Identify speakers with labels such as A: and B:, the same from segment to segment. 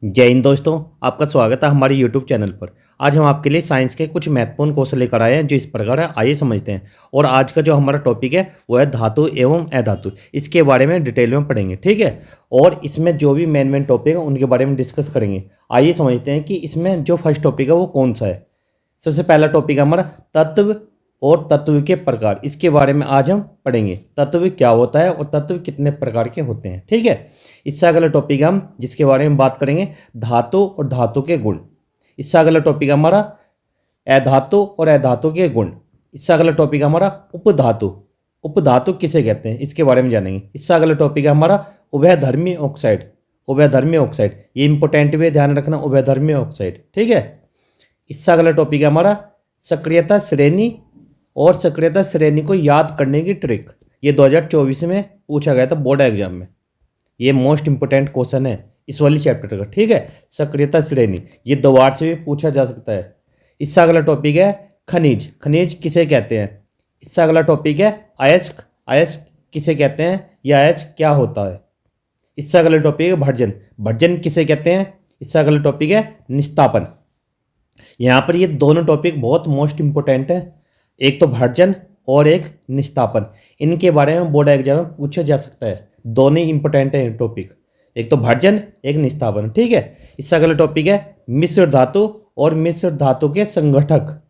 A: जय हिंद दोस्तों। आपका स्वागत है हमारे YouTube चैनल पर। आज हम आपके लिए साइंस के कुछ महत्वपूर्ण क्वेश्चन लेकर आए हैं जो इस प्रकार है, आइए समझते हैं। और आज का जो हमारा टॉपिक है वो है धातु एवं अधातु। इसके बारे में डिटेल में पढ़ेंगे, ठीक है। और इसमें जो भी मेन टॉपिक है उनके बारे में डिस्कस करेंगे। आइए समझते हैं कि इसमें जो फर्स्ट टॉपिक है वो कौन सा है। सबसे पहला टॉपिक है हमारा तत्व और तत्व के प्रकार। इसके बारे में आज हम पढ़ेंगे, तत्व क्या होता है और तत्व कितने प्रकार के होते हैं, ठीक है। इससे अगला टॉपिक हम जिसके बारे में बात करेंगे धातु और धातु के गुण। इससे अगला टॉपिक हमारा अधातु और अधातु के गुण। इससे अगला टॉपिक हमारा उपधातु। उपधातु किसे कहते हैं इसके बारे में जानेंगे। इससे अगला टॉपिक है हमारा उभयधर्मी ऑक्साइड। उभयधर्मी ऑक्साइड ये इंपॉर्टेंट भी है, ध्यान रखना, उभयधर्मी ऑक्साइड, ठीक है। इससे अगला टॉपिक है हमारा सक्रियता श्रेणी और सक्रियता श्रेणी को याद करने की ट्रिक। ये 2024 में पूछा गया था बोर्ड एग्जाम में। ये मोस्ट इंपोर्टेंट क्वेश्चन है इस वाली चैप्टर का, ठीक है। सक्रियता श्रेणी ये 2 बार से भी पूछा जा सकता है। इससे अगला टॉपिक है खनिज। खनिज किसे कहते हैं। इससे अगला टॉपिक है अयस्क। अयस्क किसे कहते हैं, यह अयस्क क्या होता है। इससे अगला टॉपिक है भर्जन। भर्जन किसे कहते हैं। इससे अगला टॉपिक है निस्तापन। यहाँ पर ये दोनों टॉपिक बहुत मोस्ट इंपोर्टेंट है, एक तो भर्जन और एक निस्तापन। इनके बारे में बोर्ड एग्जाम में पूछा जा सकता है, दोनों ही इंपॉर्टेंट है टॉपिक, एक तो भर्जन एक निस्तापन, ठीक है। इससे अगला टॉपिक है मिश्र धातु और मिश्र धातु के संगठक।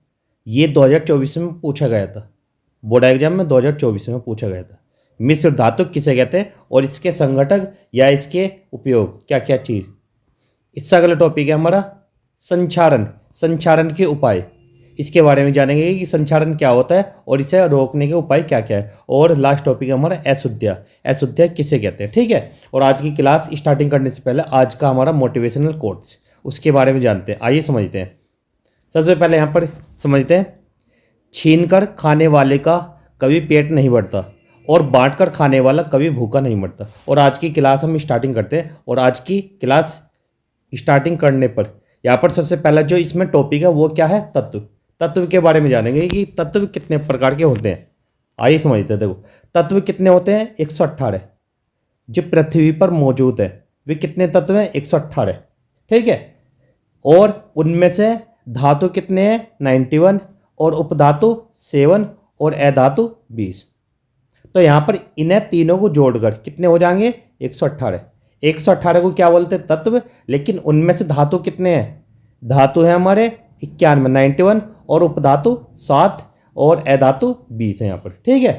A: ये 2024 में पूछा गया था, बोर्ड एग्जाम में 2024 में पूछा गया था। मिश्र धातु किसे कहते हैं और इसके संगठक या इसके उपयोग क्या क्या चीज़। इससे अगला टॉपिक है हमारा संचारण। संचारण के उपाय, इसके बारे में जानेंगे कि संचारण क्या होता है और इसे रोकने के उपाय क्या क्या है। और लास्ट टॉपिक है हमारा अशुद्धियाँ। अशुद्धियाँ किसे कहते हैं, ठीक है। और आज की क्लास स्टार्टिंग करने से पहले आज का हमारा मोटिवेशनल कोट्स उसके बारे में जानते हैं, आइए समझते हैं। सबसे पहले यहाँ पर समझते हैं, छीनकर खाने वाले का कभी पेट नहीं भरता और बांटकर खाने वाला कभी भूखा नहीं मरता। और आज की क्लास हम स्टार्टिंग करते हैं। और आज की क्लास स्टार्टिंग करने पर यहाँ पर सबसे पहला जो इसमें टॉपिक है वो क्या है, तत्व। तत्व के बारे में जानेंगे कि तत्व कितने प्रकार के होते हैं। आइए समझते हैं। देखो तत्व कितने होते हैं, 118। जो पृथ्वी पर मौजूद है वे कितने तत्व हैं, 118, ठीक है। और उनमें से धातु कितने हैं, 91, और उपधातु 7 और अधातु 20। तो यहाँ पर इन्हें तीनों को जोड़कर कितने हो जाएंगे, 118। 118 को क्या बोलते हैं, तत्व। लेकिन उनमें से धातु कितने हैं, धातु है हमारे 91, 91, और उपधातु 7 और अधातु 20 है यहाँ पर, ठीक है।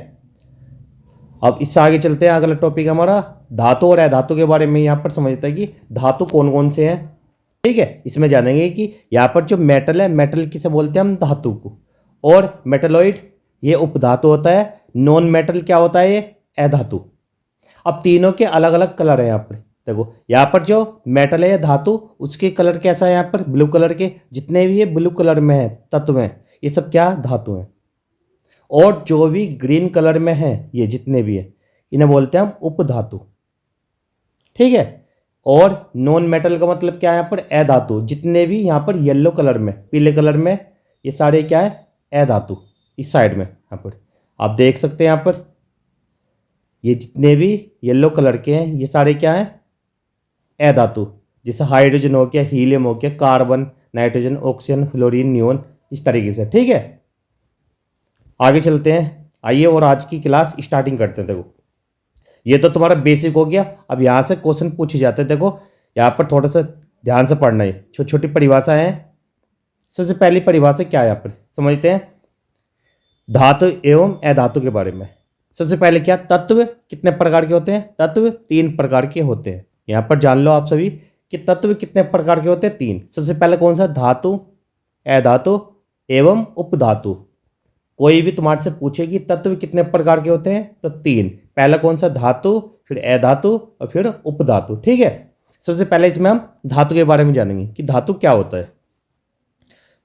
A: अब इससे आगे चलते हैं, अगला टॉपिक हमारा धातु और अधातु के बारे में यहाँ पर समझते हैं कि धातु कौन कौन से हैं, ठीक है। इसमें जानेंगे कि यहाँ पर जो मेटल है, मेटल किसे बोलते हैं हम, धातु को। और मेटलॉइड ये उपधातु होता है। नॉन मेटल क्या होता है, ये अधातु। अब तीनों के अलग अलग कलर है यहाँ पर। देखो यहाँ पर जो मेटल है धातु, उसके कलर कैसा है, यहाँ पर ब्लू कलर के जितने भी ये ब्लू कलर में है तत्व हैं, ये सब क्या धातु हैं। और जो भी ग्रीन कलर में है ये जितने भी है इन्हें बोलते हैं हम उपधातु, ठीक है। और नॉन मेटल का मतलब क्या है, यहाँ पर अधातु। जितने भी यहाँ पर येलो कलर में, पीले कलर में, ये सारे क्या है, अधातु। इस साइड में यहाँ पर आप देख सकते हैं, यहाँ पर ये जितने भी येलो कलर के हैं ये सारे क्या हैं, अधातु। जैसे हाइड्रोजन हो गया, हीलियम हो गया, carbon, nitrogen, oxygen, fluorine, neon, इस तरीके से, ठीक है। आगे चलते हैं, आइए और आज की क्लास स्टार्टिंग करते हैं। देखो ये तो तुम्हारा बेसिक हो गया। अब यहाँ से क्वेश्चन पूछे जाते हैं। देखो यहाँ पर थोड़ा सा ध्यान से पढ़ना है, छोटी छोटी परिभाषाएं हैं। सबसे पहली परिभाषा क्या है, यहाँ पर समझते हैं धातु एवं अधातु के बारे में। सबसे पहले क्या, तत्व कितने प्रकार के होते हैं, तत्व 3 प्रकार के होते हैं। यहाँ पर जान लो आप सभी कि तत्व कितने प्रकार के होते हैं, 3। सबसे पहले कौन सा, धातु, अधातु एवं उपधातु। कोई भी तुम्हारे से पूछे कि तत्व कितने प्रकार के होते हैं, तो 3। पहला कौन सा, धातु, फिर अधातु और फिर उपधातु, ठीक है। सबसे पहले इसमें हम धातु के बारे में जानेंगे कि धातु क्या होता है।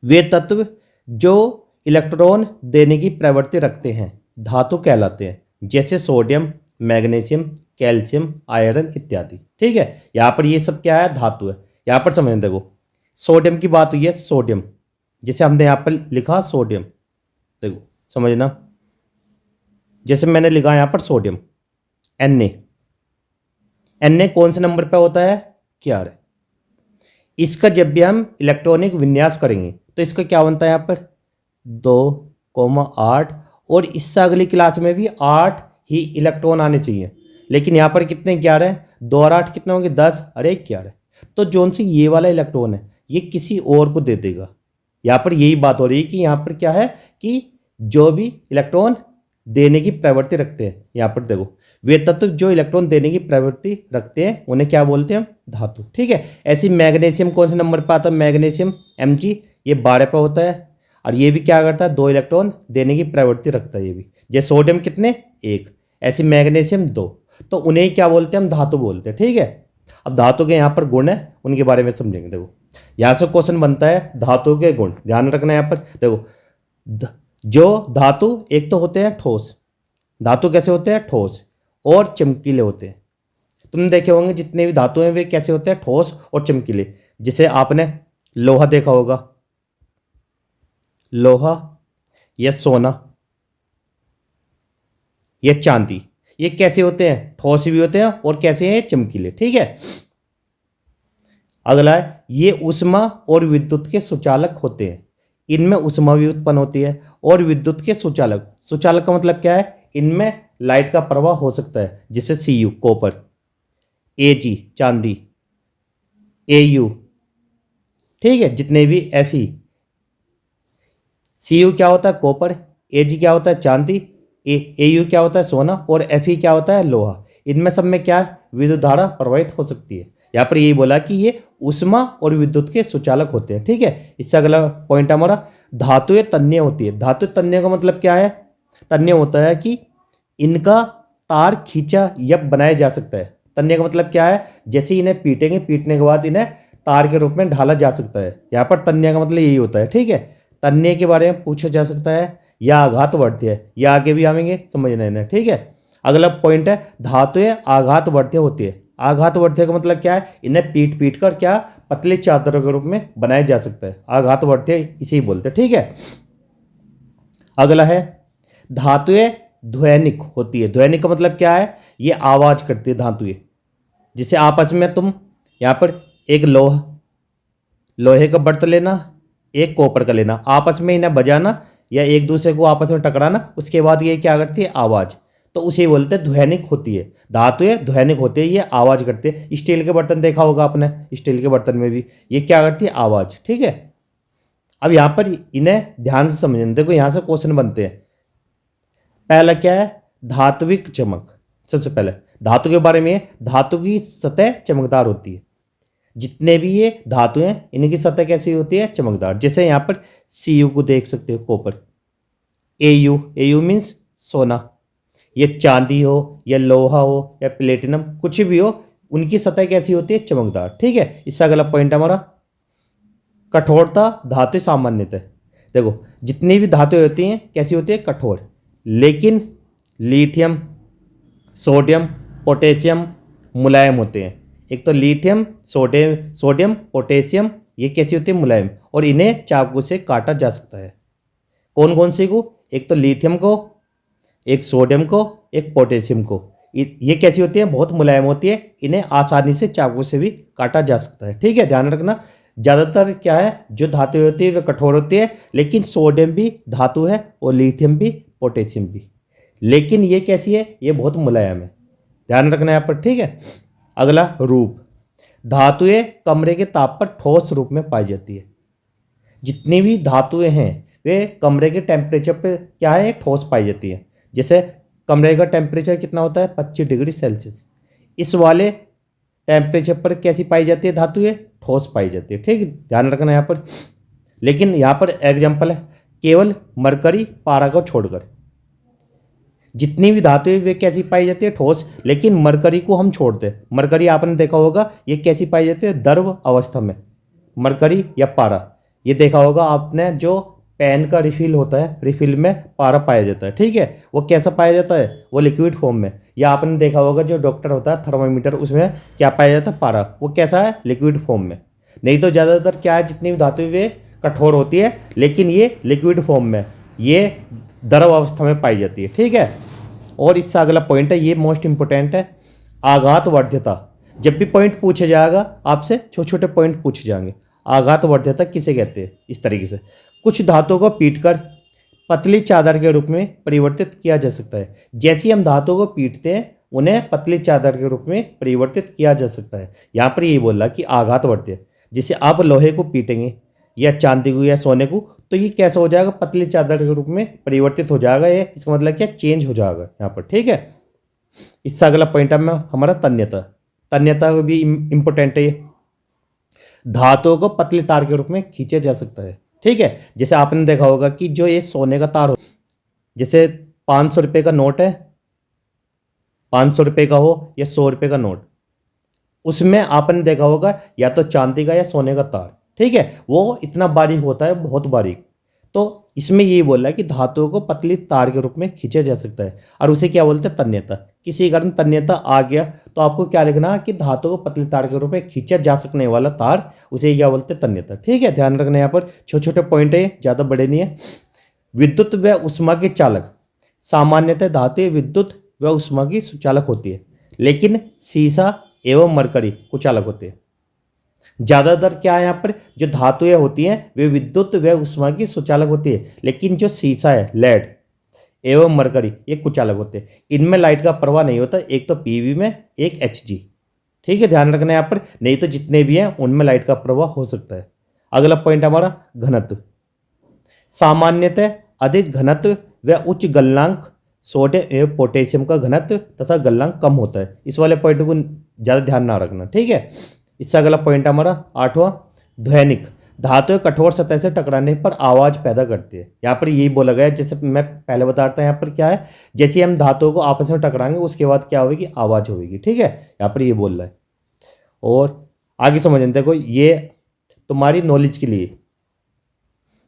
A: वे तत्व जो इलेक्ट्रॉन देने की प्रवृत्ति रखते हैं धातु कहलाते हैं, जैसे सोडियम, मैग्नीशियम, कैल्शियम, आयरन इत्यादि, ठीक है। यहाँ पर ये सब क्या है, धातु है। यहाँ पर समझ देखो सोडियम की बात हुई है, सोडियम जैसे हमने यहाँ पर लिखा सोडियम, देखो समझना, जैसे मैंने लिखा यहाँ पर सोडियम, Na। Na कौन से नंबर पे होता है, 11। इसका जब भी हम इलेक्ट्रॉनिक विन्यास करेंगे तो इसका क्या बनता है यहाँ पर 2,8 और इससे अगली क्लास में भी 8 ही इलेक्ट्रॉन आने चाहिए, लेकिन यहाँ पर कितने 11 हैं, 2 और 8 कितने होंगे 10, अरे 11। तो जोन से ये वाला इलेक्ट्रॉन है ये किसी और को दे देगा। यहाँ पर यही बात हो रही है कि यहाँ पर क्या है कि जो भी इलेक्ट्रॉन देने की प्रवृत्ति रखते हैं, यहाँ पर देखो वे तत्व जो इलेक्ट्रॉन देने की प्रवृत्ति रखते हैं उन्हें क्या बोलते हैं हम, धातु। ठीक है। ऐसी मैग्नीशियम कौन से नंबर पर आता है, मैग्नीशियम Mg ये 12 पर होता है और ये भी क्या करता है 2 इलेक्ट्रॉन देने की प्रवृत्ति रखता है ये भी। जैसे सोडियम कितने 1, ऐसे मैग्नीशियम 2, तो उन्हें क्या बोलते हैं हम, धातु बोलते हैं। ठीक है। अब धातु के यहाँ पर गुण है उनके बारे में समझेंगे। देखो यहाँ से क्वेश्चन बनता है धातु के गुण, ध्यान रखना है यहाँ पर। देखो जो धातु एक तो होते हैं ठोस, धातु कैसे होते हैं ठोस और चमकीले होते हैं। तुमने देखे होंगे जितने भी धातु हैं वे कैसे होते हैं, ठोस और चमकीले। जैसे आपने लोहा देखा होगा, लोहा या सोना या चांदी, ये कैसे होते हैं, ठोस भी होते हैं और कैसे हैं, चमकीले। ठीक है। अगला है ये ऊष्मा और विद्युत के सुचालक होते हैं। इनमें ऊष्मा भी उत्पन्न होती है और विद्युत के सुचालक, सुचालक का मतलब क्या है, इनमें लाइट का प्रवाह हो सकता है। जैसे Cu कॉपर, Ag चांदी, Au, ठीक है, जितने भी Fe, Cu क्या होता है कॉपर, Ag क्या होता है चांदी, Au क्या होता है सोना और Fe क्या होता है लोहा। इनमें सब में क्या है, विद्युत धारा प्रवाहित हो सकती है। यहाँ पर यही बोला कि ये ऊष्मा और विद्युत के सुचालक होते हैं। ठीक है। इससे अगला पॉइंट हमारा धातुएं तन्य होती है। धातु तन्य का मतलब क्या है, तन्य होता है कि इनका तार खींचा या बनाया जा सकता है। तन्य का मतलब क्या है, जैसे इन्हें पीटेंगे, पीटने के बाद इन्हें तार के रूप में ढाला जा सकता है। यहाँ पर तन्य का मतलब यही होता है। ठीक है। तन्य के बारे में पूछा जा सकता है या आघातवर्ध्य है, या आगे भी आएंगे समझना है। ठीक है। अगला पॉइंट है धातुएं आघातवर्ध्य होती है। आघातवर्ध्य का मतलब क्या है, इन्हें पीट पीट कर क्या पतली चादरों के रूप में बनाया जा सकता है। आघातवर्ध्य इसे ही बोलते हैं। ठीक है। अगला है धातुएं ध्वनिक होती है। ध्वनिक का मतलब क्या है, ये आवाज करती है धातुएं। जैसे आपस में तुम यहाँ पर एक लोहे का बर्तन लेना, एक कॉपर का लेना, आपस में इन्हें बजाना या एक दूसरे को आपस में टकराना, उसके बाद ये क्या करती है आवाज, तो उसे बोलते हैं ध्वनिक होती है। धातुएं ध्वनिक होती है, ये आवाज करते हैं। स्टील के बर्तन देखा होगा आपने, स्टील के बर्तन में भी ये क्या करती है आवाज। ठीक है। अब यहाँ पर इन्हें ध्यान से समझना। देखो यहाँ से क्वेश्चन बनते हैं। पहला क्या है, धात्विक चमक। सबसे पहले धातु के बारे में, धातु की सतह चमकदार होती है। जितने भी ये धातु हैं इनकी सतह कैसी होती है, चमकदार। जैसे यहाँ पर Cu को देख सकते हो, कॉपर, Au मीन्स सोना, ये चांदी हो या लोहा हो या प्लेटिनम कुछ भी हो, उनकी सतह कैसी होती है, चमकदार। ठीक है। इससे अगला पॉइंट हमारा कठोरता धातु सामान्यतः। देखो जितनी भी धातुएं होती हैं कैसी होती है, कठोर। लेकिन लिथियम, सोडियम, पोटेशियम मुलायम होते हैं। एक तो लिथियम, सोडियम, पोटेशियम ये कैसी होती है, मुलायम, और इन्हें चाकू से काटा जा सकता है। कौन कौन सी को, एक तो लिथियम को, एक सोडियम को, एक पोटेशियम को। ये कैसी होती है, बहुत मुलायम होती है, इन्हें आसानी से चाकू से भी काटा जा सकता है। ठीक है। ध्यान रखना ज़्यादातर क्या है, जो धातु होती है वे कठोर होती है, लेकिन सोडियम भी धातु है और लिथियम भी, पोटेशियम भी, लेकिन ये कैसी है, ये बहुत मुलायम है। ध्यान रखना यहाँ पर। ठीक है। अगला रूप, धातुएं कमरे के ताप पर ठोस रूप में पाई जाती है। जितनी भी धातुएं हैं वे कमरे के टेम्परेचर पर क्या है, ठोस पाई जाती है। जैसे कमरे का टेम्परेचर कितना होता है, 25 डिग्री सेल्सियस। इस वाले टेम्परेचर पर कैसी पाई जाती है, धातुएं ठोस पाई जाती है। ठीक है। ध्यान रखना यहाँ पर। लेकिन यहाँ पर एग्जाम्पल है, केवल मरकरी, पारा को छोड़कर जितनी भी धातुएं वे कैसी पाई जाती है, ठोस। लेकिन मरकरी को हम छोड़ते हैं। मरकरी आपने देखा होगा ये कैसी पाई जाती है, द्रव अवस्था में। मरकरी या पारा ये देखा होगा आपने, जो पेन का रिफिल होता है, रिफिल में पारा पाया जाता है। ठीक है। वो कैसा पाया जाता है, वो लिक्विड फॉर्म में। या आपने देखा होगा जो डॉक्टर होता है थर्मामीटर, उसमें क्या पाया जाता है, पारा, वो कैसा है, लिक्विड फॉर्म में। नहीं तो ज़्यादातर क्या है, जितनी भी धातु वे कठोर होती है, लेकिन ये लिक्विड फॉर्म में, ये द्रव अवस्था में पाई जाती है। ठीक है। और इससे अगला पॉइंट है, ये मोस्ट इंपोर्टेंट है, आघातवर्ध्यता। जब भी पॉइंट पूछा जाएगा आपसे, छोटे छोटे पॉइंट पूछे जाएंगे। आघात वर्ध्यता किसे कहते हैं, इस तरीके से कुछ धातुओं को पीटकर पतली चादर के रूप में परिवर्तित किया जा सकता है। जैसे ही हम धातुओं को पीटते हैं उन्हें पतली चादर के रूप में परिवर्तित किया जा सकता है। यहाँ पर यही बोल रहा कि आघात वर्ध्य, जैसे आप लोहे को पीटेंगे या चांदी को या सोने को, तो ये कैसा हो जाएगा, पतली चादर के रूप में परिवर्तित हो जाएगा। ये इसका मतलब क्या, चेंज हो जाएगा यहाँ पर, ठीक है। इससे अगला पॉइंट है हमारा तन्यता। तन्यता भी इंपॉर्टेंट है। ये धातुओं को पतली तार के रूप में खींचा जा सकता है, ठीक है। जैसे आपने देखा होगा कि जो ये सोने का तार हो, जैसे 500 रुपये का नोट है, 500 रुपये का हो या 100 रुपये का नोट, उसमें आपने देखा होगा या तो चांदी का या सोने का तार, ठीक है, वो इतना बारीक होता है, बहुत बारीक। तो इसमें यही बोला है कि धातुओं को पतली तार के रूप में खींचा जा सकता है, और उसे क्या बोलते हैं, तन्यता। किसी कारण तन्यता आ गया तो आपको क्या लिखना है कि धातुओं को पतली तार के रूप में खींचा जा सकने वाला तार, उसे क्या बोलते हैं, तन्यता, ठीक है। ध्यान रखना, यहाँ पर छोटे छोटे पॉइंट है, ज़्यादा बड़े नहीं है। विद्युत व उष्मा के चालक, सामान्यतः धातु विद्युत व उष्मा की सुचालक होती है, लेकिन सीसा एवं मरकरी कुचालक होते हैं। ज्यादातर क्या है, यहाँ पर जो धातुएं होती हैं वे विद्युत व उष्मा की सुचालक होती है, लेकिन जो सीसा है, लेड एवं मरकरी, ये कुचालक होते हैं। इनमें लाइट का प्रवाह नहीं होता, एक तो पीवी में, एक एचजी, ठीक है। ध्यान रखना यहाँ पर, नहीं तो जितने भी हैं उनमें लाइट का प्रवाह हो सकता है। अगला पॉइंट हमारा घनत्व। सामान्यतः अधिक घनत्व व उच्च गलनांक सोडियम एवं पोटेशियम का घनत्व तथा गलनांक कम होता है। इस वाले पॉइंट को ज़्यादा ध्यान ना रखना, ठीक है। इससे अगला पॉइंट हमारा 8वां, ध्वनिक। धातुएं कठोर सतह से टकराने पर आवाज़ पैदा करती है। यहाँ पर यही बोला गया है, जैसे मैं पहले बताता हूँ यहाँ पर क्या है, जैसे हम धातुओं को आपस में टकराएंगे उसके बाद क्या होगी, आवाज़ होगी, ठीक है। यहाँ पर ये बोल रहा है। और आगे समझें, देखो ये तुम्हारी नॉलेज के लिए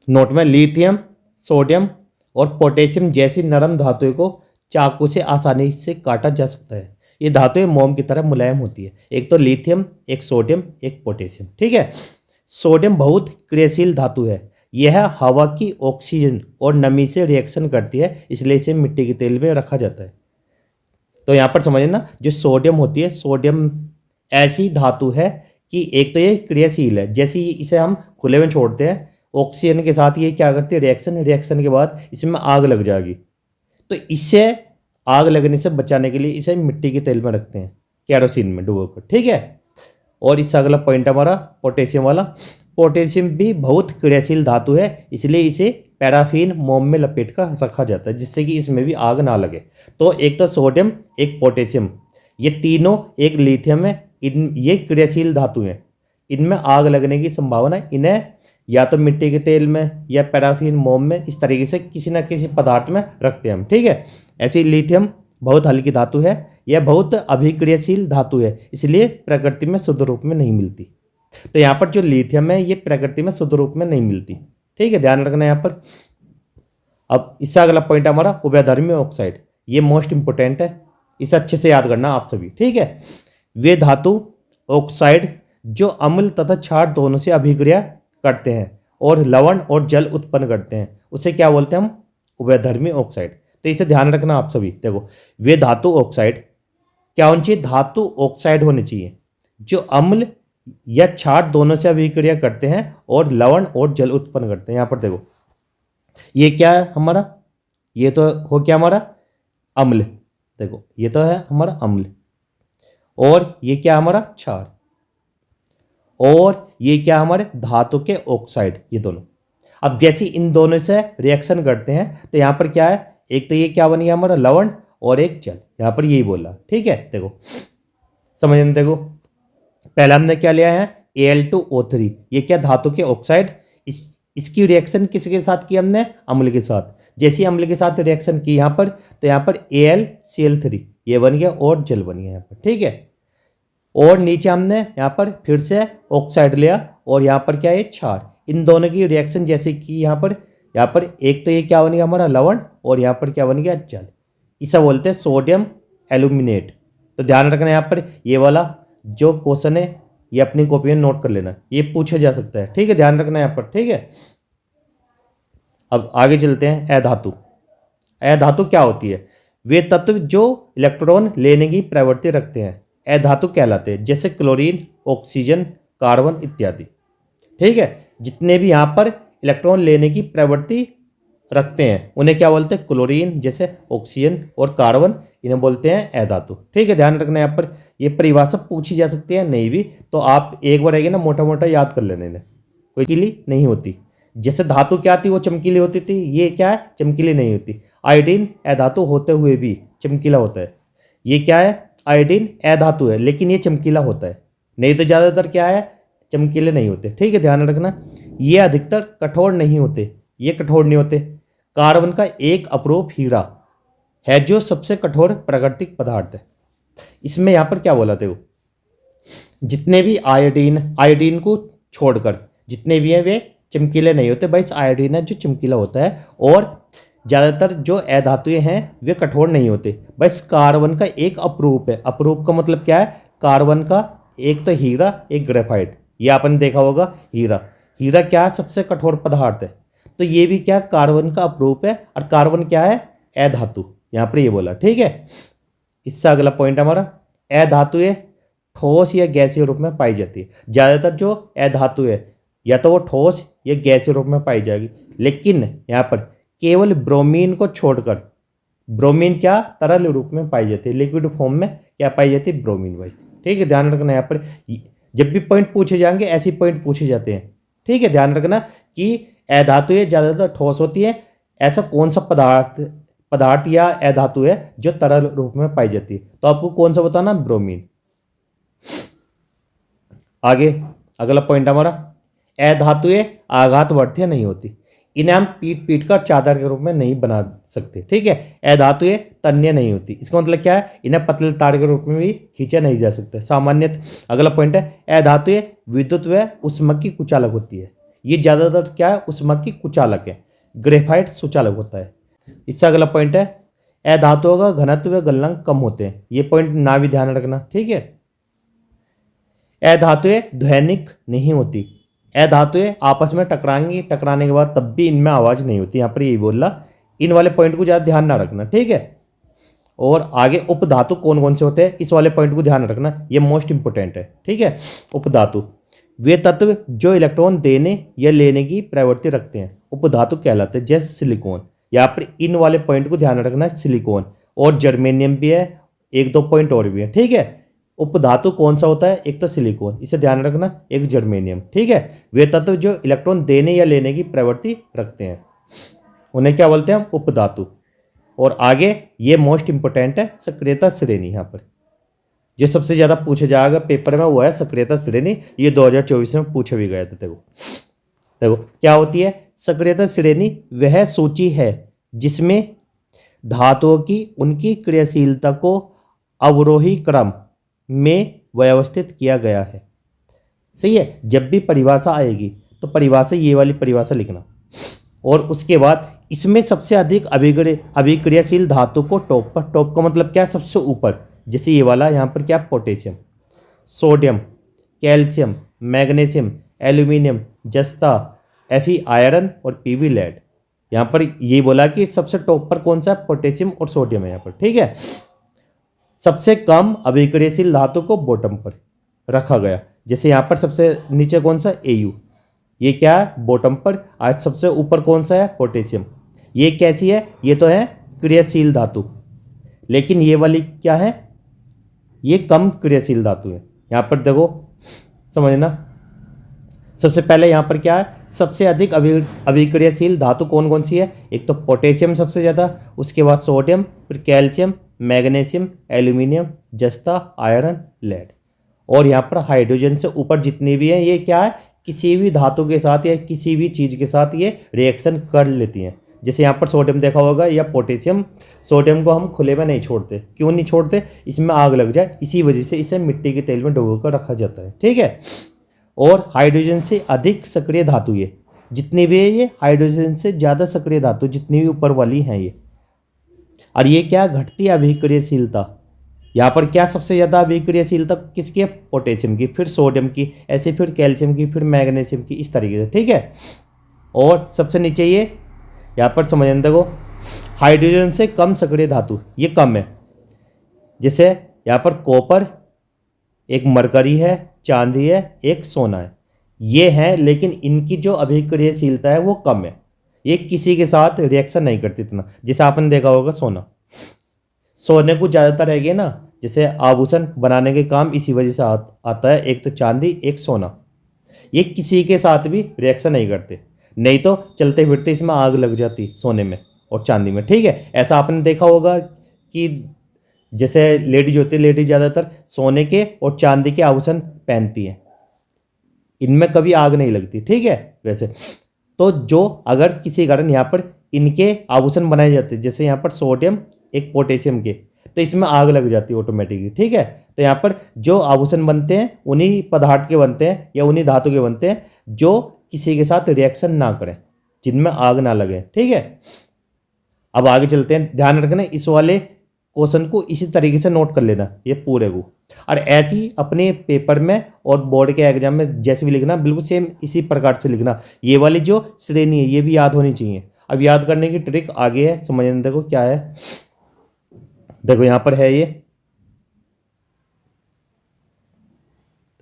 A: नोट में, लिथियम, सोडियम और पोटेशियम जैसी नरम धातुओं को चाकू से आसानी से काटा जा सकता है। ये धातुएं मोम की तरह मुलायम होती है। एक तो लिथियम, एक सोडियम, एक पोटेशियम, ठीक है। सोडियम बहुत क्रियाशील धातु है। यह हवा की ऑक्सीजन और नमी से रिएक्शन करती है, इसलिए इसे मिट्टी के तेल में रखा जाता है। तो यहाँ पर समझना, जो सोडियम होती है, सोडियम ऐसी धातु है कि एक तो ये क्रियाशील है, जैसे इसे हम खुले में छोड़ते हैं ऑक्सीजन के साथ, ये क्या करती है, रिएक्शन के बाद इसमें आग लग जाएगी। तो इससे आग लगने से बचाने के लिए इसे मिट्टी के तेल में रखते हैं, कैरोसिन में डुबोकर, ठीक है। और इससे अगला पॉइंट हमारा पोटेशियम वाला। पोटेशियम भी बहुत क्रियाशील धातु है, इसलिए इसे पैराफिन मोम में लपेट कर रखा जाता है, जिससे कि इसमें भी आग ना लगे। तो एक तो सोडियम, एक पोटेशियम, ये तीनों, एक लिथियम है, ये क्रियाशील धातु हैं। इनमें आग लगने की संभावना है। इन्हें या तो मिट्टी के तेल में या पैराफिन मोम में, इस तरीके से किसी न किसी पदार्थ में रखते हैं हम, ठीक है। ऐसी लिथियम बहुत हल्की धातु है, यह बहुत अभिक्रियाशील धातु है, इसलिए प्रकृति में शुद्ध रूप में नहीं मिलती। तो यहाँ पर जो लिथियम है ये प्रकृति में शुद्ध रूप में नहीं मिलती, ठीक है। ध्यान रखना यहाँ पर। अब इससे अगला पॉइंट हमारा उभयधर्मी ऑक्साइड। ये मोस्ट इंपोर्टेंट है, इसे अच्छे से याद करना आप सभी, ठीक है। वे धातु ऑक्साइड जो अम्ल तथा क्षार दोनों से अभिक्रिया करते हैं और लवण और जल उत्पन्न करते हैं, उसे क्या बोलते हैं हम, उभयधर्मी ऑक्साइड। तो इसे ध्यान रखना आप सभी। देखो, वे धातु ऑक्साइड क्या होनी चाहिए, धातु ऑक्साइड होने चाहिए जो अम्ल या क्षार दोनों से अभिक्रिया करते हैं और लवण और जल उत्पन्न करते हैं। यहाँ पर देखो, ये क्या है हमारा, ये तो हो क्या हमारा अम्ल, देखो ये तो है हमारा अम्ल, और ये क्या हमारा क्षार, और ये क्या हमारे धातु के ऑक्साइड, ये दोनों। अब जैसे इन दोनों से रिएक्शन करते हैं तो यहाँ पर क्या है, एक तो ये क्या बन गया हमारा लवण और एक जल, यहाँ पर यही बोला, ठीक है। देखो समझना, देखो पहला हमने क्या लिया है Al2O3, ये क्या धातु के ऑक्साइड, इसकी रिएक्शन किसके साथ की हमने, अम्ल के साथ। जैसे अम्ल के साथ रिएक्शन की यहाँ पर, तो यहाँ पर AlCl3 ये बन गया और जल बन गया यहाँ पर, ठीक है। और नीचे हमने यहाँ पर फिर से ऑक्साइड लिया और यहाँ पर क्या है क्षार, इन दोनों की रिएक्शन जैसे कि यहाँ पर एक तो ये क्या बन गया हमारा लवण और यहाँ पर क्या बन गया जल, इसे बोलते हैं सोडियम एल्यूमिनेट। तो ध्यान रखना यहाँ पर, ये वाला जो क्वेश्चन है ये अपनी कॉपी में नोट कर लेना, ये पूछा जा सकता है, ठीक है। ध्यान रखना यहाँ पर, ठीक है। अब आगे चलते हैं अधातु। अधातु क्या होती है, वे तत्व जो इलेक्ट्रॉन लेने की प्रवृत्ति रखते हैं। अधातु कहलाते हैं, जैसे क्लोरीन, ऑक्सीजन, कार्बन इत्यादि। ठीक है, जितने भी यहाँ पर इलेक्ट्रॉन लेने की प्रवृत्ति रखते हैं उन्हें क्या बोलते हैं? क्लोरीन, जैसे ऑक्सीजन और कार्बन, इन्हें बोलते हैं अधातु। ठीक है, ध्यान रखना यहाँ पर ये परिभाषा पूछी जा सकती है, नहीं भी तो आप एक बार आएगी ना मोटा मोटा याद कर लेने ने, कोई चमकीली नहीं होती। जैसे धातु क्या थी, वो चमकीली होती थी, ये क्या है? चमकीली नहीं होती। आयोडीन अधातु होते हुए भी चमकीला होता है। ये क्या है? आयोडीन अधातु है लेकिन ये चमकीला होता है, नहीं तो ज़्यादातर क्या है? चमकीले नहीं होते। ठीक है, ध्यान रखना। ये अधिकतर कठोर नहीं होते, ये कठोर नहीं होते। कार्बन का एक अपरूप हीरा है जो सबसे कठोर प्राकृतिक पदार्थ है। इसमें यहाँ पर क्या बोला थे वो, जितने भी आयोडीन को छोड़कर जितने भी हैं वे चमकीले नहीं होते। भाई आयोडीन है जो चमकीला होता है, और ज़्यादातर जो अधातुएं हैं वे कठोर नहीं होते। बस कार्बन का एक अपरूप है। अपरूप का मतलब क्या है? कार्बन का एक तो हीरा, एक ग्रेफाइट। ये आपने देखा होगा हीरा। हीरा क्या है? सबसे कठोर पदार्थ है। तो ये भी क्या? कार्बन का अपरूप है। और कार्बन क्या है? अधातु। यहाँ पर ये बोला। ठीक है, इससे अगला पॉइंट हमारा, अधातुएं ठोस या गैसीय रूप में पाई जाती है। ज़्यादातर जो अधातु है या तो वो ठोस या गैसीय रूप में पाई जाएगी, लेकिन यहाँ पर केवल ब्रोमीन को छोड़कर, ब्रोमीन क्या? तरल रूप में पाई जाती है। लिक्विड फॉर्म में क्या पाई जाती है? Bromine wise. ठीक है, ध्यान रखना यहाँ पर जब भी पॉइंट पूछे जाएंगे ऐसे पॉइंट पूछे जाते हैं। ठीक है, ध्यान रखना कि अधातुएं ज़्यादातर ठोस होती है। ऐसा कौन सा पदार्थ या अधातु है जो तरल रूप में पाई जाती है? तो आपको कौन सा बताना? ब्रोमीन। आगे अगला पॉइंट हमारा, अधातुएं आघातवर्ती नहीं होती। इन्हें हम पीट पीट कर चादर के रूप में नहीं बना सकते। ठीक है, अधातुएं तन्य नहीं होती। इसका मतलब क्या है? इन्हें पतले तार के रूप में भी खींचा नहीं जा सकता सामान्यतः। अगला पॉइंट है, अधातुएं विद्युत व उष्मक की कुचालक होती है। ये ज़्यादातर क्या है? उष्मक की कुचालक है। ग्रेफाइट सुचालक होता है। इससे अगला पॉइंट है, अधातुओं का घनत्व व गलनांक कम होते हैं। ये पॉइंट ना भी ध्यान रखना। ठीक है, अधातुएं ध्वनिक नहीं होती। अधातुएं आपस में टकराएंगी, टकराने के बाद तब भी इनमें आवाज़ नहीं होती। यहाँ पर यही बोला। इन वाले पॉइंट को ज़्यादा ध्यान ना रखना। ठीक है, और आगे उपधातु कौन कौन से होते हैं, इस वाले पॉइंट को ध्यान रखना, ये मोस्ट इंपोर्टेंट है। ठीक है, उपधातु वे तत्व जो इलेक्ट्रॉन देने या लेने की प्रवृत्ति रखते हैं उपधातु कहलाते हैं, जैसे सिलिकॉन। यहाँ पर इन वाले पॉइंट को ध्यान रखना, सिलिकॉन और जर्मेनियम भी है, एक दो पॉइंट और भी है। ठीक है, उपधातु कौन सा होता है? एक तो सिलिकॉन, इसे ध्यान रखना, एक जर्मेनियम। ठीक है, वे तत्व जो इलेक्ट्रॉन देने या लेने की प्रवृत्ति रखते हैं उन्हें क्या बोलते हैं? हम उपधातु। और आगे ये मोस्ट इंपोर्टेंट है, सक्रियता श्रेणी। यहाँ पर जो सबसे ज़्यादा पूछा जाएगा पेपर में वो है सक्रियता श्रेणी। ये 2024 में पूछा भी गया था। देखो क्या होती है सक्रियता श्रेणी? वह सूची है जिसमें धातुओं की उनकी क्रियाशीलता को अवरोही क्रम में व्यवस्थित किया गया है। सही है, जब भी परिभाषा आएगी तो परिभाषा ये वाली परिभाषा लिखना, और उसके बाद इसमें सबसे अधिक अभिक्रियाशील धातु को टॉप पर, टॉप का मतलब क्या? सबसे ऊपर। जैसे ये वाला यहाँ पर क्या? Potassium, sodium, calcium, magnesium, aluminium, जस्ता, Fe आयरन और Pb लेड। यहाँ पर ये बोला कि सबसे टॉप पर कौन सा? पोटेशियम और सोडियम है यहाँ पर। ठीक है, सबसे कम अभिक्रियाशील धातु को बॉटम पर रखा गया। जैसे यहाँ पर सबसे नीचे कौन सा? Au, ये क्या है? बॉटम पर। आज सबसे ऊपर कौन सा है? पोटेशियम। ये कैसी है? ये तो है क्रियाशील धातु, लेकिन ये वाली क्या है? ये कम क्रियाशील धातु है। यहाँ पर देखो समझना, सबसे पहले यहाँ पर क्या है? सबसे अधिक अभिक्रियाशील धातु कौन कौन सी है? एक तो पोटेशियम सबसे ज़्यादा, उसके बाद सोडियम, फिर कैल्शियम, मैग्नीशियम, एल्यूमिनियम, जस्ता, आयरन, लेड। और यहाँ पर हाइड्रोजन से ऊपर जितनी भी हैं ये क्या है? किसी भी धातु के साथ या किसी भी चीज़ के साथ ये रिएक्शन कर लेती हैं। जैसे यहाँ पर सोडियम देखा होगा या पोटेशियम। सोडियम को हम खुले में नहीं छोड़ते। क्यों नहीं छोड़ते? इसमें आग लग जाए, इसी वजह से इसे मिट्टी के तेल में डुबो कर रखा जाता है। ठीक है, और हाइड्रोजन से अधिक सक्रिय धातु ये जितनी भी है, ये हाइड्रोजन से ज़्यादा सक्रिय धातु जितनी भी ऊपर वाली हैं ये। और ये क्या? घटती अभिक्रियाशीलता। यहाँ पर क्या सबसे ज़्यादा अभिक्रियाशीलता किसकी है? पोटेशियम की, फिर सोडियम की, ऐसे फिर कैल्शियम की, फिर मैग्नीशियम की, इस तरीके से। ठीक है, और सबसे नीचे ये यहाँ पर समझना, देखो हाइड्रोजन से कम सक्रिय धातु ये कम है। जैसे यहाँ पर कॉपर, एक मरकरी है, चांदी है, एक सोना है। ये है, लेकिन इनकी जो अभिक्रियाशीलता है वो कम है। ये किसी के साथ रिएक्शन नहीं करती इतना। जैसे आपने देखा होगा सोना, सोने को ज़्यादातर रहेगी ना, जैसे आभूषण बनाने के काम इसी वजह से आता है। एक तो चांदी, एक सोना, ये किसी के साथ भी रिएक्शन नहीं करते। नहीं तो चलते फिरते इसमें आग लग जाती सोने में और चांदी में। ठीक है, ऐसा आपने देखा होगा कि जैसे लेडीज होती है, लेडीज ज़्यादातर सोने के और चांदी के आभूषण पहनती हैं, इनमें कभी आग नहीं लगती। ठीक है, वैसे तो जो अगर किसी कारण यहाँ पर इनके आभूषण बनाए जाते हैं, जैसे यहाँ पर सोडियम एक पोटेशियम के, तो इसमें आग लग जाती है ऑटोमेटिकली। ठीक है, तो यहाँ पर जो आभूषण बनते हैं उन्हीं पदार्थ के बनते हैं या उन्हीं धातु के बनते हैं जो किसी के साथ रिएक्शन ना करें, जिनमें आग ना लगे। ठीक है, अब आगे चलते हैं। ध्यान रखना इस वाले क्वेश्चन को इसी तरीके से नोट कर लेना ये पूरे को, और ऐसे ही अपने पेपर में और बोर्ड के एग्जाम में जैसे भी लिखना बिल्कुल सेम इसी प्रकार से लिखना। ये वाली जो श्रेणी है ये भी याद होनी चाहिए। अब याद करने की ट्रिक आगे है, समझने देखो क्या है। देखो यहाँ पर है ये,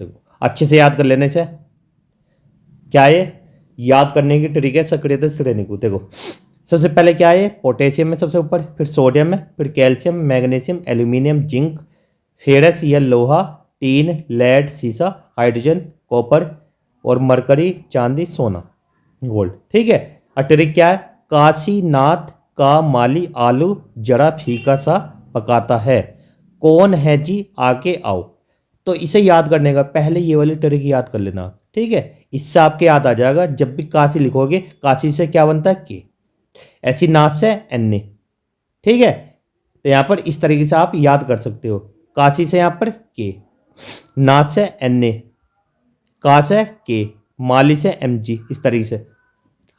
A: देखो अच्छे से याद कर लेने से क्या है, याद करने की ट्रिक है सक्रियता श्रेणी को। देखो सबसे पहले क्या है, पोटेशियम में सबसे ऊपर, फिर सोडियम में, फिर calcium, magnesium, aluminium, zinc, ferrous या लोहा, टीन, लेड, सीसा, हाइड्रोजन, कॉपर और मरकरी, चांदी, सोना, गोल्ड। ठीक है, और ट्रिक क्या है, काशीनाथ का माली आलू जरा फीका सा पकाता है, कौन है जी आके आओ। तो इसे याद करने का पहले ये वाली ट्रिक याद कर लेना। ठीक है, इससे आपके याद आ जाएगा। जब भी काशी लिखोगे, काशी से क्या बनता है, के, ऐसी नाथ से एन। ठीक है, तो यहां पर इस तरीके से आप याद कर सकते हो। काशी से यहां पर के, नाथ से एन, का से के, माली से एम जी, इस तरीके से,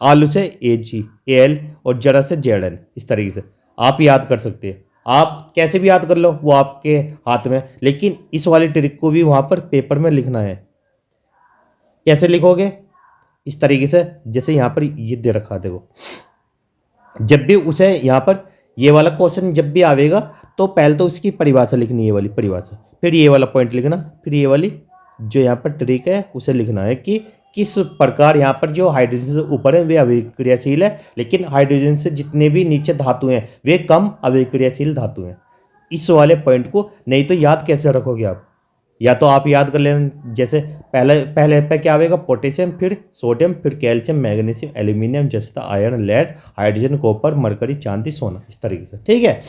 A: आलू से ए जी, ए एल, और जरा से जेड एन, इस तरीके से आप याद कर सकते हैं। आप कैसे भी याद कर लो, वो आपके हाथ में, लेकिन इस वाली ट्रिक को भी वहां पर पेपर में लिखना है। कैसे लिखोगे, इस तरीके से, जैसे यहां पर ये दे रखा, देखो जब भी उसे यहाँ पर ये वाला क्वेश्चन जब भी आवेगा तो पहले तो उसकी परिभाषा लिखनी है, ये वाली परिभाषा, फिर ये वाला पॉइंट लिखना, फिर ये वाली जो यहाँ पर ट्रिक है उसे लिखना है कि किस प्रकार यहाँ पर जो हाइड्रोजन से ऊपर है वे अभिक्रियाशील है, लेकिन हाइड्रोजन से जितने भी नीचे धातु हैं वे कम अभिक्रियाशील धातु हैं। इस वाले पॉइंट को नहीं तो याद कैसे रखोगे आप, या तो आप याद कर लेना, जैसे पहले पहले पे क्या आएगा, पोटेशियम, फिर सोडियम, फिर कैल्शियम, मैग्नीशियम, एल्यूमिनियम, जस्ता, iron, lead, hydrogen, copper, mercury, चांदी, सोना, इस तरीके से। ठीक है,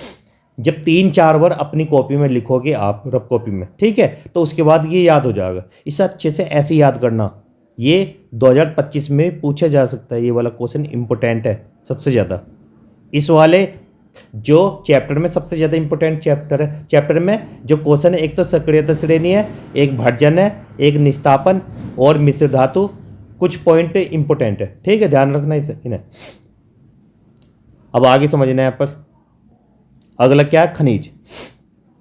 A: जब 3-4 बार अपनी कॉपी में लिखोगे आप, रफ कॉपी में, ठीक है, तो उसके बाद ये याद हो जाएगा। इसे अच्छे से ऐसे याद करना, ये 2025 में पूछा जा सकता है। ये वाला क्वेश्चन इंपॉर्टेंट है सबसे ज़्यादा। इस वाले जो चैप्टर में सबसे ज़्यादा इंपॉर्टेंट चैप्टर है, चैप्टर में जो क्वेश्चन है, एक तो सक्रियता श्रेणी है, एक भर्जन है, एक निस्तापन और मिश्र धातु, कुछ पॉइंट इंपॉर्टेंट है। ठीक है, ध्यान रखना इसे, इन्हें। अब आगे समझना है यहाँ पर। अगला क्या है, खनिज।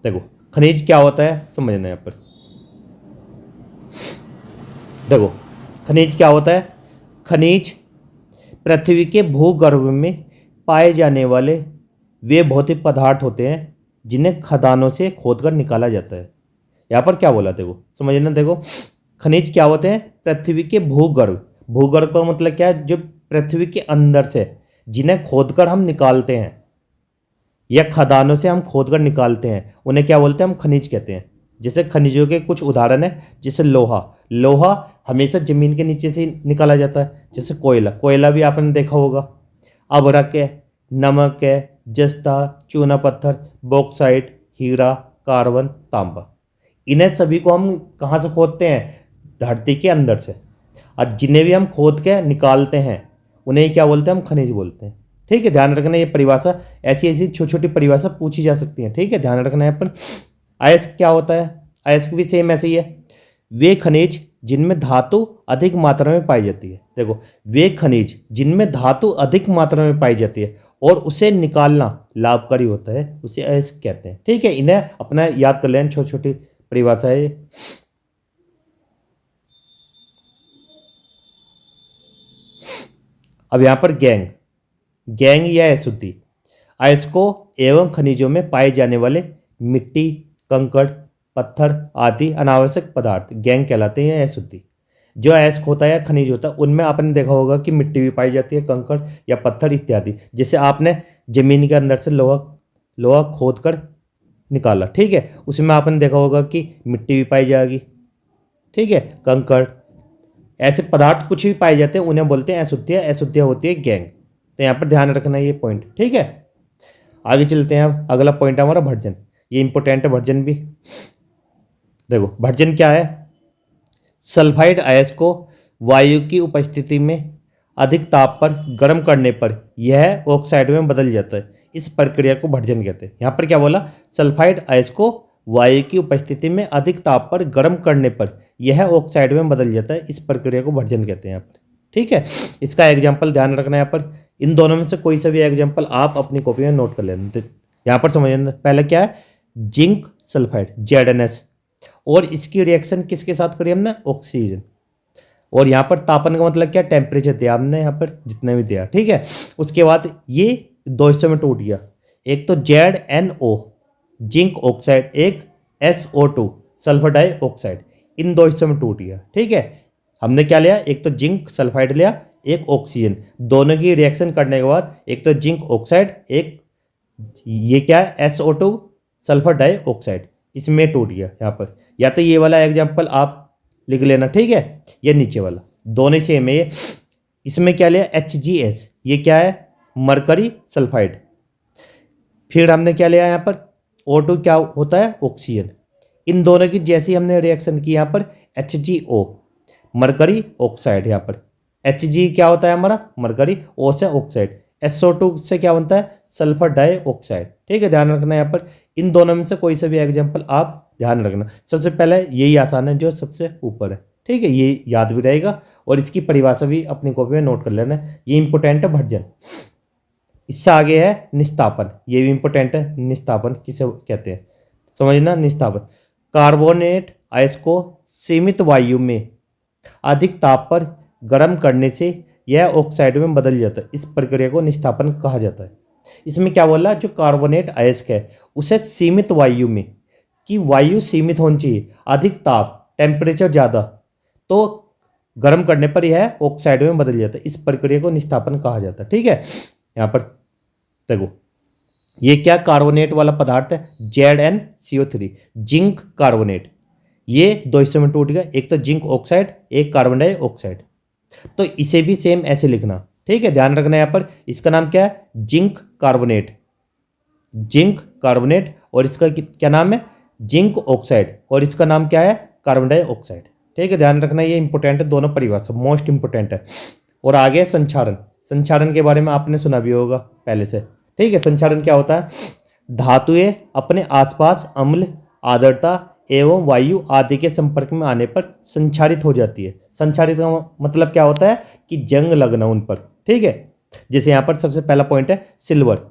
A: देखो खनिज क्या होता है समझना है यहाँ पर। देखो खनिज क्या होता है, खनिज पृथ्वी के भूगर्भ में पाए जाने वाले वे भौतिक पदार्थ होते हैं जिन्हें खदानों से खोदकर निकाला जाता है। यहाँ पर क्या बोला, देखो समझना। देखो खनिज क्या होते हैं, पृथ्वी के भूगर्भ, भूगर्भ का मतलब क्या है, जो पृथ्वी के अंदर से जिन्हें खोदकर हम निकालते हैं या खदानों से हम खोदकर निकालते हैं, उन्हें क्या बोलते हैं, हम खनिज कहते हैं। जैसे खनिजों के कुछ उदाहरण है, जैसे लोहा, लोहा हमेशा जमीन के नीचे से निकाला जाता है। जैसे कोयला, कोयला भी आपने देखा होगा। अभ्रक है, नमक है, जस्ता, चूना पत्थर, बॉक्साइट, हीरा, कार्बन, तांबा, इन्हें सभी को हम कहाँ से खोदते हैं, धरती के अंदर से। और जिन्हें भी हम खोद के निकालते हैं उन्हें क्या बोलते हैं, हम खनिज बोलते हैं। ठीक है, ध्यान रखना, ये परिभाषा ऐसी ऐसी छोटी छोटी परिभाषा पूछी जा सकती है। ठीक है, ध्यान रखना यहाँ पर। अयस्क क्या होता है, अयस्क भी सेम ऐसे ही है, वे खनिज जिनमें धातु अधिक मात्रा में पाई जाती है। देखो वे खनिज जिनमें धातु अधिक मात्रा में पाई जाती है और उसे निकालना लाभकारी होता है, उसे अयस्क कहते हैं। ठीक है, इन्हें अपना याद कर लेना, छोटी छोटी परिभाषा है। अब यहाँ पर गैंग, गैंग या अशुद्धि, अयस्कों एवं खनिजों में पाए जाने वाले मिट्टी, कंकड़, पत्थर आदि अनावश्यक पदार्थ गैंग कहलाते हैं या अशुद्धि। जो अयस्क होता है या खनिज होता है उनमें आपने देखा होगा कि मिट्टी भी पाई जाती है, कंकड़ या पत्थर इत्यादि। जैसे आपने जमीन के अंदर से लोहा लोहा खोद कर निकाला, ठीक है, उसमें आपने देखा होगा कि मिट्टी भी पाई जाएगी, ठीक है, कंकड़, ऐसे पदार्थ कुछ भी पाए जाते हैं उन्हें बोलते हैं अशुद्धियाँ। अशुद्धियाँ होती है गैंग। तो यहाँ पर ध्यान रखना है ये पॉइंट, ठीक है। आगे चलते हैं। अब अगला पॉइंट है हमारा भर्जन। ये इंपॉर्टेंट है भर्जन भी। देखो भर्जन क्या है। सल्फाइड अयस्क को वायु की उपस्थिति में अधिक ताप पर गर्म करने पर यह ऑक्साइड में बदल जाता है। इस प्रक्रिया को भर्जन कहते हैं। यहाँ पर क्या बोला, सल्फाइड अयस्क को वायु की उपस्थिति में अधिक ताप पर गर्म करने पर यह ऑक्साइड में बदल जाता है। इस प्रक्रिया को भर्जन कहते हैं यहाँ पर, ठीक है। इसका एग्जाम्पल ध्यान रखना है यहाँ पर। इन दोनों में से कोई सा भी एग्जाम्पल आप अपनी कॉपी में नोट कर लेना। तो यहाँ पर समझना, पहले क्या है, जिंक सल्फाइड ZnS, और इसकी रिएक्शन किसके साथ करी हमने, ऑक्सीजन। और यहाँ पर तापन का मतलब क्या, टेम्परेचर दिया हमने यहाँ पर जितना भी दिया, ठीक है। उसके बाद ये दो हिस्सों में टूट गया। एक तो ZnO जिंक ऑक्साइड, एक SO2 सल्फर डाइऑक्साइड, इन दो हिस्सों में टूट गया, ठीक है। हमने क्या लिया, एक तो जिंक सल्फाइड लिया, एक ऑक्सीजन। दोनों की रिएक्शन करने के बाद एक तो जिंक ऑक्साइड, एक ये क्या है SO2 सल्फर डाइऑक्साइड, इसमें टूट गया यहाँ पर। या तो ये वाला एग्जाम्पल आप लिख लेना, ठीक है, ये नीचे वाला, दोनों सेम है ये। इसमें क्या लिया, HgS, ये क्या है, मरकरी सल्फाइड। फिर हमने क्या लिया यहाँ पर, O2 क्या होता है, ऑक्सीजन। इन दोनों की जैसी हमने रिएक्शन की यहाँ पर HgO मरकरी ऑक्साइड। यहाँ पर Hg क्या होता है हमारा, मरकरी, O से ऑक्साइड, SO2 से क्या बनता है, सल्फर डाइऑक्साइड, ठीक है। ध्यान रखना है यहाँ पर। इन दोनों में से कोई सा भी एग्जाम्पल आप ध्यान रखना। सबसे पहले यही आसान है जो सबसे ऊपर है, ठीक है, ये याद भी रहेगा। और इसकी परिभाषा भी अपनी कॉपी में नोट कर लेना, ये इंपॉर्टेंट है भर्जन। इससे आगे है निस्तापन, ये भी इंपॉर्टेंट है। निस्तापन किसे कहते हैं समझना। निस्तापन, कार्बोनेट अयस्क को सीमित वायु में अधिक ताप पर गर्म करने से यह ऑक्साइड में बदल जाता है। इस प्रक्रिया को निस्तापन कहा जाता है। इसमें क्या बोला, जो कार्बोनेट अयस्क है उसे सीमित वायु में, कि वायु सीमित होनी चाहिए, अधिक ताप टेम्परेचर ज़्यादा, तो गर्म करने पर यह ऑक्साइड में बदल जाता है। इस प्रक्रिया को निस्तापन कहा जाता है, ठीक है। यहाँ पर देखो ये क्या कार्बोनेट वाला पदार्थ है, ZnCO3 जिंक कार्बोनेट। ये दो हिस्सों में टूट गया, एक तो जिंक ऑक्साइड, एक कार्बन डाइऑक्साइड। तो इसे भी सेम ऐसे लिखना, ठीक है। ध्यान रखना यहाँ पर, इसका नाम क्या है, जिंक कार्बोनेट, जिंक कार्बोनेट, और इसका क्या नाम है, जिंक ऑक्साइड, और इसका नाम क्या है, कार्बन डाइऑक्साइड, ठीक है। ध्यान रखना, ये इंपॉर्टेंट है, दोनों परिभाषा मोस्ट इंपॉर्टेंट है। और आगे संक्षारण। संक्षारण के बारे में आपने सुना भी होगा पहले से, ठीक है। संक्षारण क्या होता है, धातुएं अपने आसपास अम्ल, आर्द्रता एवं वायु आदि के संपर्क में आने पर संक्षारित हो जाती है। संक्षारित का मतलब क्या होता है कि जंग लगना उन पर, ठीक है। जैसे यहाँ पर सबसे पहला पॉइंट है सिल्वर।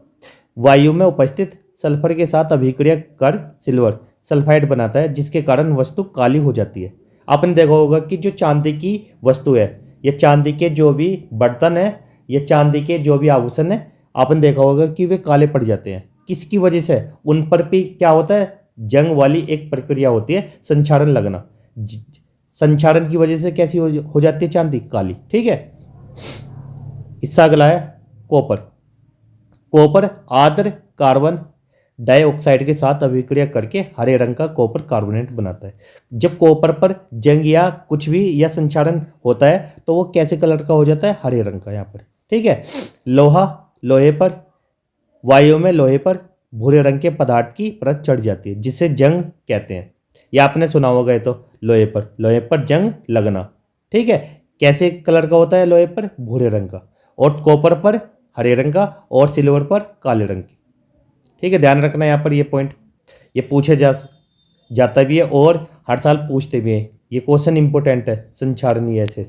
A: वायु में उपस्थित सल्फर के साथ अभिक्रिया कर सिल्वर सल्फाइड बनाता है, जिसके कारण वस्तु काली हो जाती है। आपने देखा होगा कि जो चांदी की वस्तु है, या चांदी के जो भी बर्तन है, या चांदी के जो भी आभूषण है, आपने देखा होगा कि वे काले पड़ जाते हैं। किसकी वजह से, उन पर भी क्या होता है, जंग वाली एक प्रक्रिया होती है, संक्षारण लगना। संक्षारण की वजह से कैसी हो जाती है चांदी, काली, ठीक है। इससे अगला है कॉपर। कॉपर आर्द्र कार्बन डाइऑक्साइड के साथ अभिक्रिया करके हरे रंग का कॉपर कार्बोनेट बनाता है। जब कॉपर पर जंग या कुछ भी या संक्षारण होता है तो वो कैसे कलर का हो जाता है, हरे रंग का यहाँ पर, ठीक है। लोहा, लोहे पर, वायु में लोहे पर भूरे रंग के पदार्थ की परत चढ़ जाती है, जिसे जंग कहते हैं। या आपने सुना होगा ये तो, लोहे पर जंग लगना, ठीक है। कैसे कलर का होता है लोहे पर, भूरे रंग का, और कॉपर पर हरे रंग का, और सिल्वर पर काले रंग की, ठीक है। ध्यान रखना यहाँ पर ये पॉइंट, ये पूछे जाता भी है और हर साल पूछते भी हैं। ये क्वेश्चन इंपॉर्टेंट है। संक्षारण, ऐसे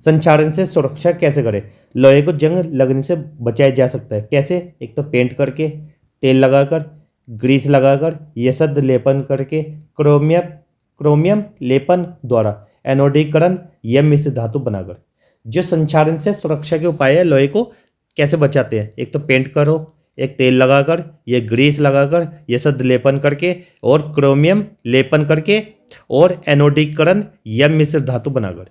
A: संक्षारण से सुरक्षा कैसे करें, लोहे को जंग लगने से बचाया जा सकता है। कैसे, एक तो पेंट करके, तेल लगाकर, ग्रीस लगाकर, यशद लेपन करके, क्रोमियम लेपन द्वारा, एनोडीकरण या मिश्र धातु बनाकर। जो संक्षारण से सुरक्षा के उपाय है, लोहे को कैसे बचाते हैं, एक तो पेंट करो, एक तेल लगाकर, ये ग्रीस लगाकर, ये सब लेपन करके और क्रोमियम लेपन करके और एनोडीकरण या मिश्र धातु बनाकर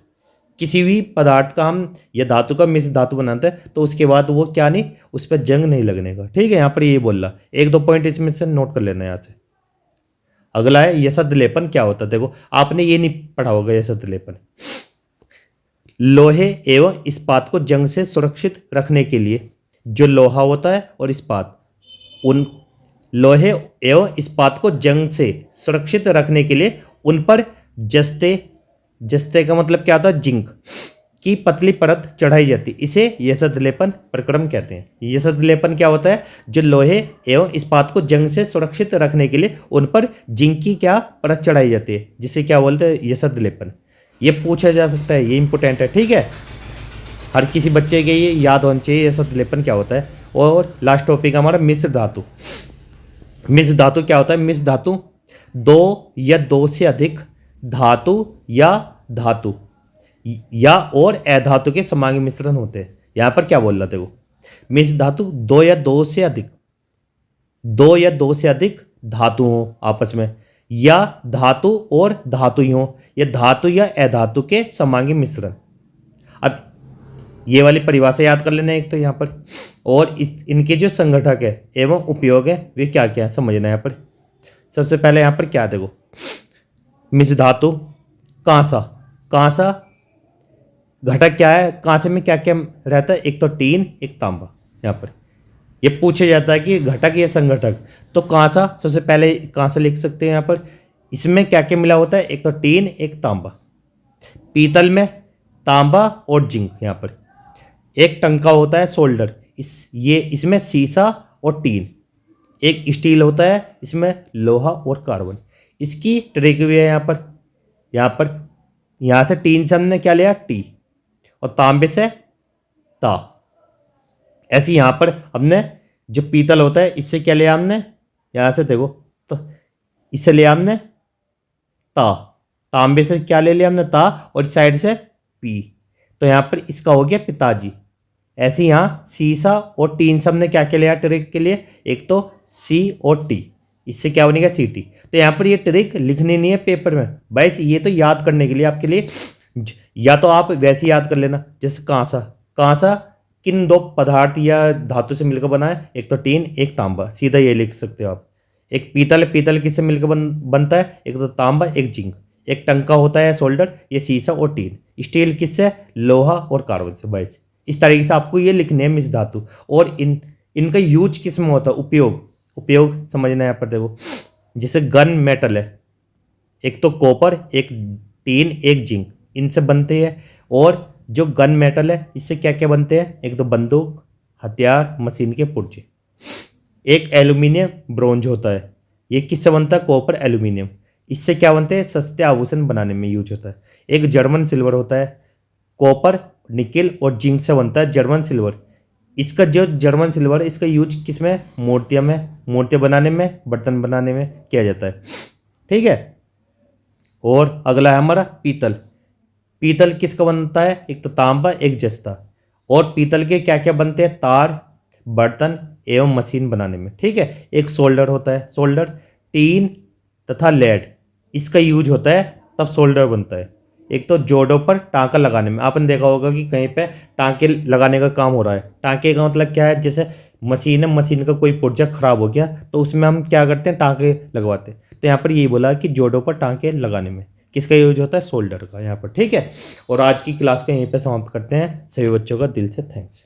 A: किसी भी पदार्थ का हम या धातु का मिश्र धातु बनाते हैं तो उसके बाद वो क्या नहीं, उस पर जंग नहीं लगने का। ठीक है, यहाँ पर ये बोल रहा, एक दो पॉइंट इसमें से नोट कर लेना यहाँ से। अगला है यसद लेपन क्या होता है। देखो आपने ये नहीं पढ़ा होगा यसद लेपन। लोहे एवं इस्पात को जंग से सुरक्षित रखने के लिए जो लोहा होता है और इस्पात, उन लोहे एवं इस्पात को जंग से सुरक्षित रखने के लिए उन पर जस्ते, जस्ते का मतलब क्या होता है, जिंक की पतली परत चढ़ाई जाती, इसे यसद लेपन प्रक्रम कहते हैं। यसद लेपन क्या होता है, जो लोहे एवं इस्पात को जंग से सुरक्षित रखने के लिए उन पर जिंक की क्या परत चढ़ाई जाती है, जिसे क्या बोलते हैं, यसद लेपन। ये पूछा जा सकता है, ये इंपॉर्टेंट है। ठीक है, हर किसी बच्चे के ये याद होना चाहिए यसद लेपन क्या होता है। और लास्ट टॉपिक हमारा मिश्र धातु। मिश्र धातु क्या होता है, मिश्र धातु दो या दो से अधिक धातु या और अधातु के समांगी मिश्रण होते हैं। यहाँ पर क्या बोल रहा था वो, मिश्र धातु दो या दो से अधिक धातु हो आपस में, या धातु और धातु ही हो, या धातु या अधातु के समांगी मिश्रण। अब ये वाली परिभाषा याद कर लेना एक तो यहाँ पर, और इनके जो संघटक है एवं उपयोग है वे क्या क्या है समझना है यहाँ पर। सबसे पहले यहाँ पर क्या देखो, मिश्र धातु कांसा घटक क्या है, कांसे में क्या क्या रहता है, एक तो टीन एक तांबा। यहाँ पर ये पूछा जाता है कि घटक या संघटक, तो कांसा सबसे पहले कांसा लिख सकते हैं यहाँ पर। इसमें क्या क्या मिला होता है, एक तो टीन एक तांबा। पीतल में तांबा और जिंक। यहाँ पर एक टंका होता है सोल्डर, इसमें सीसा और टीन। एक स्टील होता है, इसमें लोहा और कार्बन। इसकी ट्रिक भी है यहाँ से टीन से हमने क्या लिया, टी, और तांबे से ता। ऐसे यहाँ पर हमने जो पीतल होता है इससे क्या लिया हमने, यहाँ से देखो तो इससे लिया हमने ता, तांबे से क्या ले लिया हमने, ता, और इस साइड से पी, तो यहाँ पर इसका हो गया पिताजी। ऐसे यहाँ सीसा और टीन से हमने क्या क्या लिया ट्रिक के लिए, एक तो सी और टी, इससे क्या बनेगा, सी टी। तो यहाँ पर ये ट्रिक लिखनी नहीं है पेपर में, बस ये तो याद करने के लिए आपके लिए, या तो आप वैसे याद कर लेना जैसे कांसा किन दो पदार्थ या धातु से मिलकर बना है, एक तो टीन एक तांबा, सीधा ये लिख सकते हो आप। एक पीतल किससे मिलकर बनता है, एक तो तांबा एक जिंक। एक टंका होता है सोल्डर, ये सीसा और टीन। स्टील किससे, लोहा और कार्बन से। बस इस तरीके से आपको ये लिखने हैं मिश्र धातु। और इनका यूज किस में होता है, उपयोग समझना है यहाँ पर। देखो जैसे गन मेटल है, एक तो कॉपर एक टीन एक जिंक, इनसे बनते हैं। और जो गन मेटल है इससे क्या क्या बनते हैं, एक तो बंदूक, हथियार, मशीन के पुर्जे। एक एल्यूमिनियम ब्रोंज होता है, ये किससे बनता है, कॉपर एल्यूमिनियम। इससे क्या बनते हैं, सस्ते आभूषण बनाने में यूज होता है। एक जर्मन सिल्वर होता है, कॉपर निकेल और जिंक से बनता है जर्मन सिल्वर। इसका जो जर्मन सिल्वर, इसका यूज किस में, मूर्तियाँ बनाने में, बर्तन बनाने में किया जाता है। ठीक है। और अगला है हमारा पीतल किसका बनता है, एक तो तांबा एक जस्ता। और पीतल के क्या क्या बनते हैं, तार, बर्तन एवं मशीन बनाने में। ठीक है। एक सोल्डर होता है, सोल्डर टीन तथा लेड, इसका यूज होता है तब सोल्डर बनता है। एक तो जोड़ों पर टांका लगाने में, आपने देखा होगा कि कहीं पे टांके लगाने का काम हो रहा है। टांके का मतलब क्या है, जैसे मशीन का कोई पुर्जा खराब हो गया तो उसमें हम क्या करते हैं, टांके लगवाते हैं। तो यहाँ पर यही बोला कि जोड़ों पर टांके लगाने में किसका यूज होता है, सोल्डर का यहाँ पर। ठीक है। और आज की क्लास को यहीं पे समाप्त करते हैं। सभी बच्चों का दिल से थैंक्स।